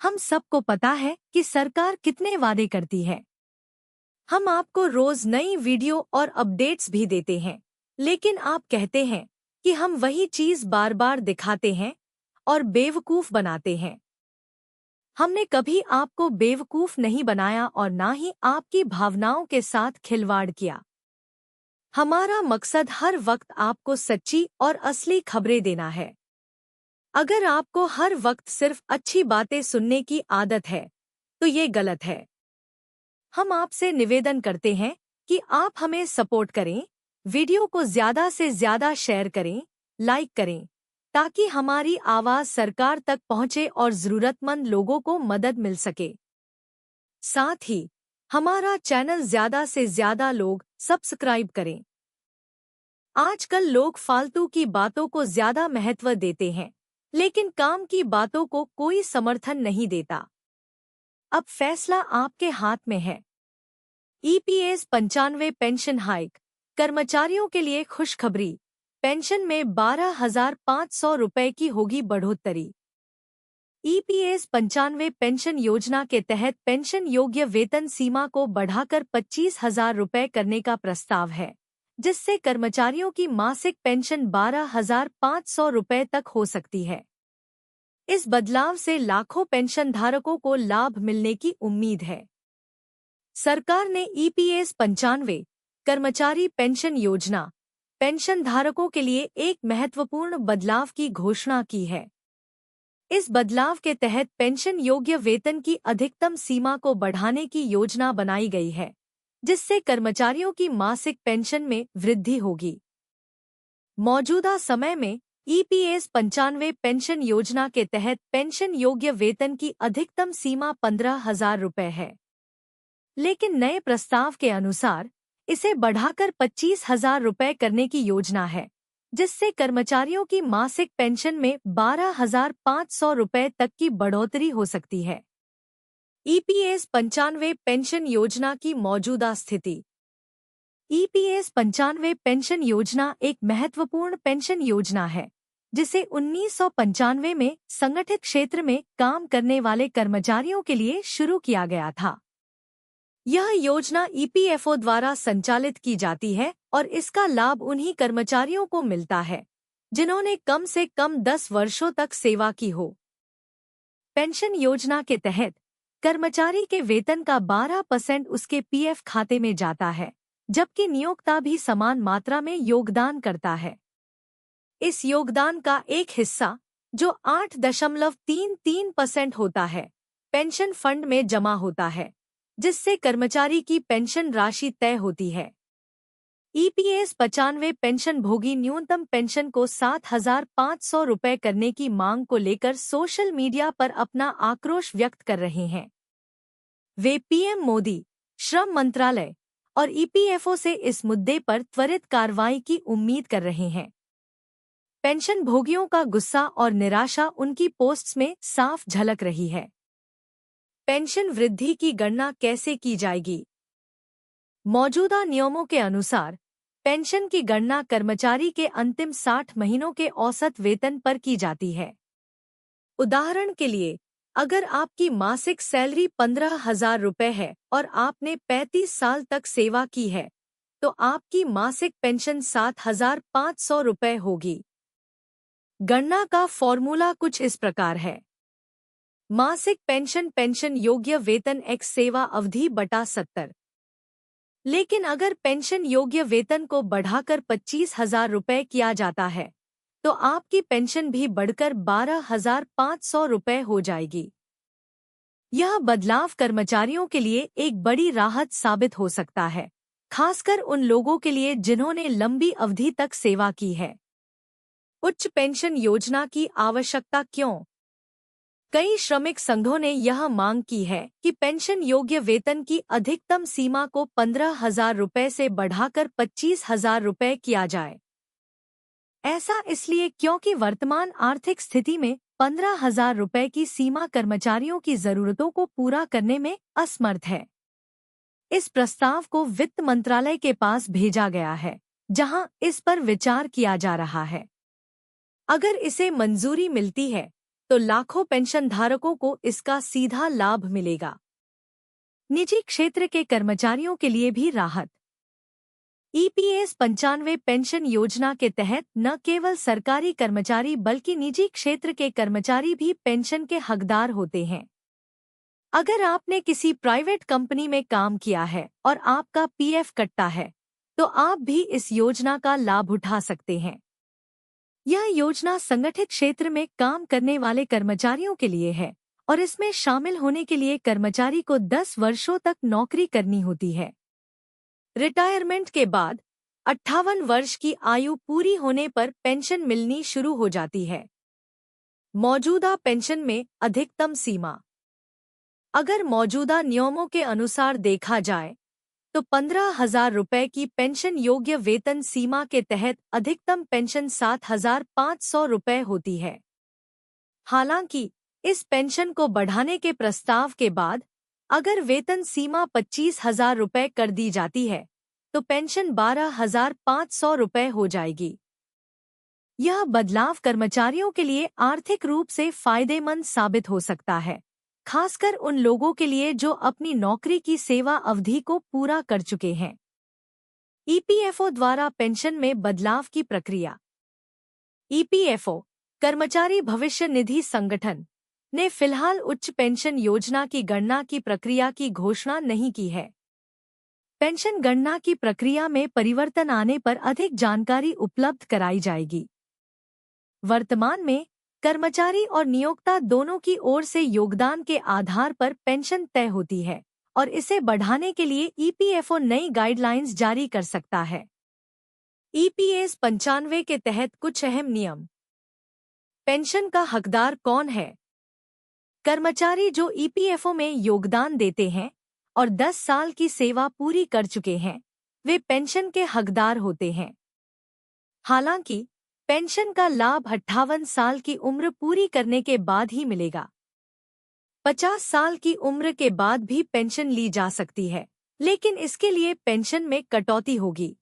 हम सबको पता है कि सरकार कितने वादे करती है। हम आपको रोज नई वीडियो और अपडेट्स भी देते हैं, लेकिन आप कहते हैं कि हम वही चीज बार बार दिखाते हैं और बेवकूफ बनाते हैं। हमने कभी आपको बेवकूफ नहीं बनाया और ना ही आपकी भावनाओं के साथ खिलवाड़ किया। हमारा मकसद हर वक्त आपको सच्ची और असली खबरें देना है। अगर आपको हर वक्त सिर्फ अच्छी बातें सुनने की आदत है, तो ये गलत है। हम आपसे निवेदन करते हैं कि आप हमें सपोर्ट करें, वीडियो को ज़्यादा से ज़्यादा शेयर करें, लाइक करें, ताकि हमारी आवाज़ सरकार तक पहुंचे और ज़रूरतमंद लोगों को मदद मिल सके। साथ ही हमारा चैनल ज़्यादा से ज़्यादा लोग सब्सक्राइब करें। आजकल लोग फालतू की बातों को ज़्यादा महत्व देते हैं, लेकिन काम की बातों को कोई समर्थन नहीं देता। अब फैसला आपके हाथ में है। ईपीएस 95 पेंशन हाइक, कर्मचारियों के लिए खुशखबरी, पेंशन में 12,500 रुपए की होगी बढ़ोतरी। ईपीएस 95 पेंशन योजना के तहत पेंशन योग्य वेतन सीमा को बढ़ाकर 25,000 रुपए करने का प्रस्ताव है, जिससे कर्मचारियों की मासिक पेंशन 12,500 रुपए तक हो सकती है। इस बदलाव से लाखों पेंशन धारकों को लाभ मिलने की उम्मीद है। सरकार ने ईपीएस 95 कर्मचारी पेंशन योजना पेंशन धारकों के लिए एक महत्वपूर्ण बदलाव की घोषणा की है। इस बदलाव के तहत पेंशन योग्य वेतन की अधिकतम सीमा को बढ़ाने की योजना बनाई गई है, जिससे कर्मचारियों की मासिक पेंशन में वृद्धि होगी। मौजूदा समय में ईपीएस 95 पेंशन योजना के तहत पेंशन योग्य वेतन की अधिकतम सीमा 15,000 रुपये है, लेकिन नए प्रस्ताव के अनुसार इसे बढ़ाकर 25,000 रुपये करने की योजना है, जिससे कर्मचारियों की मासिक पेंशन में 12,500 रुपये तक की बढ़ोतरी हो सकती है। ईपीएस 95 पेंशन योजना की मौजूदा स्थिति। ईपीएस 95 पेंशन योजना एक महत्वपूर्ण पेंशन योजना है, जिसे 1995 में संगठित क्षेत्र में काम करने वाले कर्मचारियों के लिए शुरू किया गया था। यह योजना ईपीएफओ द्वारा संचालित की जाती है और इसका लाभ उन्हीं कर्मचारियों को मिलता है जिन्होंने कम से कम 10 वर्षों तक सेवा की हो। पेंशन योजना के तहत कर्मचारी के वेतन का 12% उसके पीएफ खाते में जाता है, जबकि नियोक्ता भी समान मात्रा में योगदान करता है। इस योगदान का एक हिस्सा, जो 8.33% होता है, पेंशन फंड में जमा होता है, जिससे कर्मचारी की पेंशन राशि तय होती है। ईपीएस 95 पेंशन भोगी न्यूनतम पेंशन को 7,500 रुपये करने की मांग को लेकर सोशल मीडिया पर अपना आक्रोश व्यक्त कर रहे हैं। वे पीएम मोदी, श्रम मंत्रालय और ईपीएफओ से इस मुद्दे पर त्वरित कार्रवाई की उम्मीद कर रहे हैं। पेंशन भोगियों का गुस्सा और निराशा उनकी पोस्ट्स में साफ झलक रही है। पेंशन वृद्धि की गणना कैसे की जाएगी? मौजूदा नियमों के अनुसार पेंशन की गणना कर्मचारी के अंतिम 60 महीनों के औसत वेतन पर की जाती है। उदाहरण के लिए, अगर आपकी मासिक सैलरी 15,000 रुपये है और आपने 35 साल तक सेवा की है, तो आपकी मासिक पेंशन 7,500 रुपये होगी। गणना का फॉर्मूला कुछ इस प्रकार है। मासिक पेंशन पेंशन योग्य वेतन x सेवा अवधि बटा 70। लेकिन अगर पेंशन योग्य वेतन को बढ़ाकर 25,000 रुपये किया जाता है, तो आपकी पेंशन भी बढ़कर 12,500 रुपये हो जाएगी। यह बदलाव कर्मचारियों के लिए एक बड़ी राहत साबित हो सकता है, खासकर उन लोगों के लिए जिन्होंने लंबी अवधि तक सेवा की है। उच्च पेंशन योजना की आवश्यकता क्यों? कई श्रमिक संघों ने यह मांग की है कि पेंशन योग्य वेतन की अधिकतम सीमा को 15,000 रुपये से बढ़ाकर 25,000 रुपये किया जाए। ऐसा इसलिए क्योंकि वर्तमान आर्थिक स्थिति में 15,000 रुपये की सीमा कर्मचारियों की जरूरतों को पूरा करने में असमर्थ है। इस प्रस्ताव को वित्त मंत्रालय के पास भेजा गया है, जहां इस पर विचार किया जा रहा है। अगर इसे मंजूरी मिलती है, तो लाखों पेंशन धारकों को इसका सीधा लाभ मिलेगा। निजी क्षेत्र के कर्मचारियों के लिए भी राहत। ईपीएस 95 पेंशन योजना के तहत न केवल सरकारी कर्मचारी बल्कि निजी क्षेत्र के कर्मचारी भी पेंशन के हकदार होते हैं। अगर आपने किसी प्राइवेट कंपनी में काम किया है और आपका पीएफ कटता है, तो आप भी इस योजना का लाभ उठा सकते हैं। यह योजना संगठित क्षेत्र में काम करने वाले कर्मचारियों के लिए है और इसमें शामिल होने के लिए कर्मचारी को 10 वर्षों तक नौकरी करनी होती है। रिटायरमेंट के बाद 58 वर्ष की आयु पूरी होने पर पेंशन मिलनी शुरू हो जाती है। मौजूदा पेंशन में अधिकतम सीमा। अगर मौजूदा नियमों के अनुसार देखा जाए तो 15,000 रुपये की पेंशन योग्य वेतन सीमा के तहत अधिकतम पेंशन 7,500 रुपये होती है। हालांकि इस पेंशन को बढ़ाने के प्रस्ताव के बाद अगर वेतन सीमा 25,000 रुपये कर दी जाती है तो पेंशन 12,500 रुपये हो जाएगी। यह बदलाव कर्मचारियों के लिए आर्थिक रूप से फायदेमंद साबित हो सकता है, खासकर उन लोगों के लिए जो अपनी नौकरी की सेवा अवधि को पूरा कर चुके हैं। ईपीएफओ द्वारा पेंशन में बदलाव की प्रक्रिया। ईपीएफओ, कर्मचारी भविष्य निधि संगठन, ने फिलहाल उच्च पेंशन योजना की गणना की प्रक्रिया की घोषणा नहीं की है। पेंशन गणना की प्रक्रिया में परिवर्तन आने पर अधिक जानकारी उपलब्ध कराई जाएगी। वर्तमान में कर्मचारी और नियोक्ता दोनों की ओर से योगदान के आधार पर पेंशन तय होती है और इसे बढ़ाने के लिए ईपीएफओ नई गाइडलाइंस जारी कर सकता है। ईपीएस 95 के तहत कुछ अहम नियम। पेंशन का हकदार कौन है? कर्मचारी जो ईपीएफओ में योगदान देते हैं और 10 साल की सेवा पूरी कर चुके हैं, वे पेंशन के हकदार होते हैं। हालांकि पेंशन का लाभ 58 साल की उम्र पूरी करने के बाद ही मिलेगा। 50 साल की उम्र के बाद भी पेंशन ली जा सकती है, लेकिन इसके लिए पेंशन में कटौती होगी।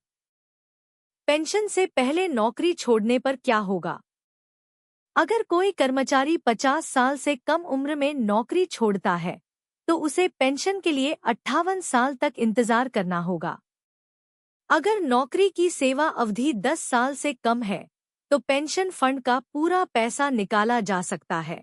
पेंशन से पहले नौकरी छोड़ने पर क्या होगा? अगर कोई कर्मचारी 50 साल से कम उम्र में नौकरी छोड़ता है, तो उसे पेंशन के लिए 58 साल तक इंतजार करना होगा। अगर नौकरी की सेवा अवधि 10 साल से कम है, तो पेंशन फंड का पूरा पैसा निकाला जा सकता है।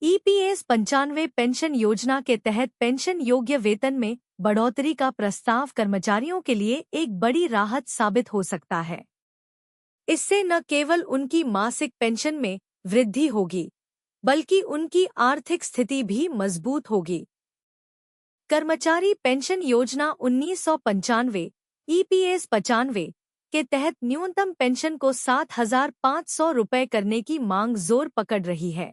ईपीएस 95 पेंशन योजना के तहत पेंशन योग्य वेतन में बढ़ोतरी का प्रस्ताव कर्मचारियों के लिए एक बड़ी राहत साबित हो सकता है। इससे न केवल उनकी मासिक पेंशन में वृद्धि होगी, बल्कि उनकी आर्थिक स्थिति भी मजबूत होगी। कर्मचारी पेंशन योजना 1995 ईपीएस 95 के तहत न्यूनतम पेंशन को 7,500 रुपये करने की मांग जोर पकड़ रही है।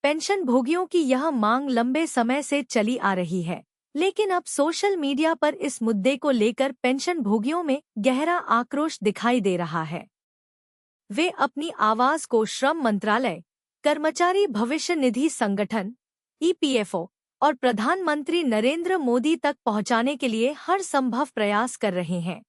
पेंशन भोगियों की यह मांग लंबे समय से चली आ रही है, लेकिन अब सोशल मीडिया पर इस मुद्दे को लेकर पेंशन भोगियों में गहरा आक्रोश दिखाई दे रहा है। वे अपनी आवाज को श्रम मंत्रालय, कर्मचारी भविष्य निधि संगठन, ईपीएफओ और प्रधानमंत्री नरेंद्र मोदी तक पहुंचाने के लिए हर संभव प्रयास कर रहे हैं।